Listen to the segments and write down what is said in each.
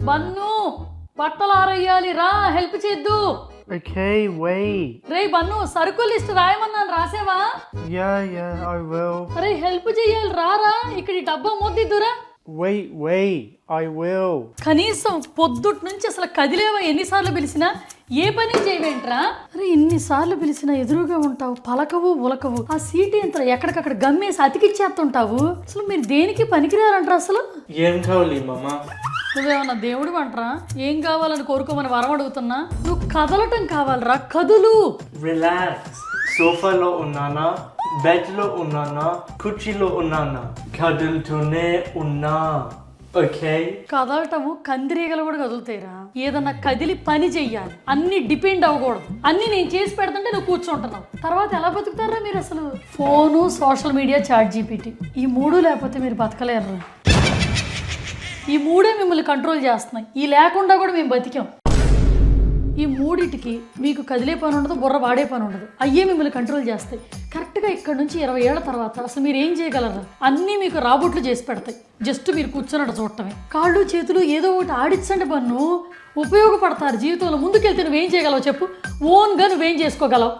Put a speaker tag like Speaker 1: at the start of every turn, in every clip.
Speaker 1: Bun బట్టలు ఆరేయాలి రా, help చేద్దు.
Speaker 2: Okay, wait.
Speaker 1: రే bun, సరుకుల లిస్ట్ రాయమన్నాను, రాసేవా?
Speaker 2: Yeah, I will.
Speaker 1: అరే హెల్ప్ చెయ్యాలి, రారా. ఇక్కడ ఈ డబ్బా మోద్దిద్దురా.
Speaker 2: Wait, I will.
Speaker 1: కనీసం పొద్దుట్ నుంచి అసలు కదిలేవా? ఎన్నిసార్లు పిలిచినా ఏ పని చేయవేంట్రా? అరే ఇన్నిసార్లు పిలిచినా ఎదురుగా ఉంటావు, పలకవు ఉలకవు. ఆ సీట్ ఎంత ఎక్కడికక్కడ గమ్మేసి అతికిచ్చేస్తుంటావు. అసలు మీరు దేనికి పనికిరారంటారా అసలు?
Speaker 2: ఏం కావాలి మామా?
Speaker 1: నువ్వేమన్నా దేవుడు అంటరా? ఏం కావాలని కోరుకోమని వరం అడుగుతున్నా? నువ్వు కదలటం కావాలరా, కదులు.
Speaker 2: రిలాక్స్. సోఫాలో ఉన్నానా, బెడ్ లో ఉన్నానా, కుర్చీలో ఉన్నానా, కదులుతూనే ఉన్నా. ఓకే,
Speaker 1: కదలటము కందిరీగలు కూడా కదులుతాయిరా. ఏదన్నా కదిలి పని చెయ్యాలి, అన్ని డిపెండ్ అవ్వకూడదు. అన్ని నేను చేసి పెడుతుంటే నువ్వు కూర్చుంటున్నావు. తర్వాత ఎలా బతుకుతారా మీరు అసలు? Phone, social media, chat GPT, ఈ మూడు లేకపోతే మీరు బతకలేరు. ఈ మూడే మిమ్మల్ని కంట్రోల్ చేస్తున్నాయి. ఈ లేకుండా కూడా మేము బతికాం. ఈ మూడిటికి మీకు కదిలే పని ఉండదు, బుర్ర వాడే పని ఉండదు. అయ్యే మిమ్మల్ని కంట్రోల్ చేస్తాయి. కరెక్ట్గా ఇక్కడ నుంచి 20 ఏళ్ల తర్వాత అసలు మీరు ఏం చేయగలరు? అన్నీ మీకు రాబోట్లు చేసి పెడతాయి. జస్ట్ మీరు కూర్చున్నట్టు చూడటమే. కాళ్ళు చేతులు ఏదో ఒకటి ఆడించండి బన్ను, ఉపయోగపడతారు జీవితంలో. ముందుకెళ్తే నువ్వేం చేయగలవు చెప్పు? ఓన్గా నువ్వేం చేసుకోగలవు?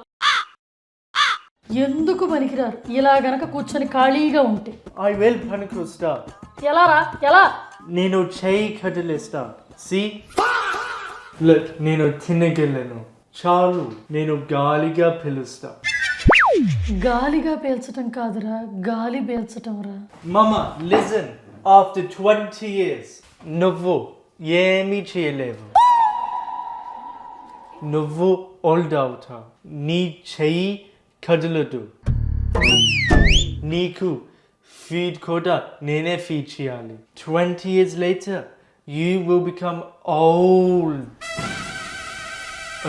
Speaker 1: ఎందుకు పనికిరారు ఇలా గనక కూర్చొని ఖాళీగా ఉంటే.
Speaker 2: I will పనికొస్తా.
Speaker 1: ఎలా రా, ఎలా?
Speaker 2: నేను చెయ్యి కదిలిస్తా. See? Look, నేను తినగలను. చాలు, నేను గాలిగా పిలుస్తా.
Speaker 1: గాలిగా పీల్చటం కాదురా, గాలి పీల్చటం రా.
Speaker 2: Mama, listen. After 20 years, నువ్వు ఏమీ చేయలేవు. నువ్వు ఓల్డ్ అవుతావు. నీ చెయ్యి కదలదు. నీకు ఫీడ్ కూడా నేనే ఫీడ్ చేయాలి. 20 years later, you will become old.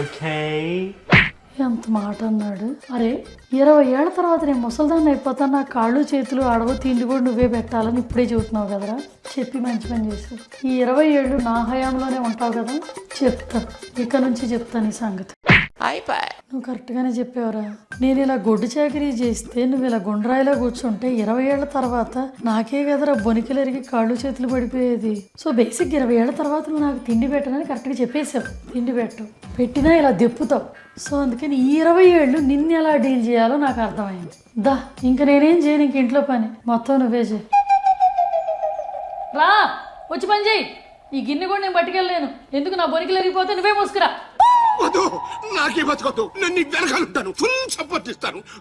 Speaker 2: Okay?
Speaker 1: ఎంత మాట అన్నాడు. అరే 20 ఏళ్ల తర్వాత నేను ముసలిదాన్ని అయిపోతాను, నా కాళ్ళు చేతులు ఆడవు, తిండి కూడా నువ్వే పెట్టాలని ఇప్పుడే చెబుతున్నావు కదరా. చెప్పి మంచి పని చేశావు. ఈ 20 ఏళ్ళు నా హయాంలోనే ఉంటావు కదా. చెప్తా, ఇక నుంచి చెప్తాను ఈ సంగతి. నువ్వు కరెక్ట్గానే చెప్పావురా. నేను ఇలా గొడ్డు చాకరీ చేస్తే నువ్వు ఇలా గుండ్రాయిలా కూర్చుంటే 20 ఏళ్ల తర్వాత నాకే కదరా బొనికిలరిగి కాళ్ళు చేతులు పడిపోయేది. సో బేసిక్ 20 ఏళ్ల తర్వాత నువ్వు నాకు తిండి పెట్టనని కరెక్ట్గా చెప్పేశావు. తిండి పెట్టవు, పెట్టినా ఇలా దెప్పుతావు. సో అందుకని ఈ 20 ఏళ్ళు నిన్ను ఎలా డీల్ చేయాలో నాకు అర్థమైంది. దా, ఇంక నేనేం చేయను, ఇంక ఇంట్లో పని మొత్తం నువ్వే చేయి. రా, వచ్చి పని చేయి. ఈ గిన్నె కూడా నేను పట్టుకెళ్ళలేను. ఎందుకు? నా బొనికిలు ఎరిగిపోతే నువ్వే మోసుకురా.
Speaker 3: వద్దు, నాకే బతకొద్దు. నేను నీకు వెనకాలంటాను, ఫుల్ సపోర్ట్ ఇస్తాను.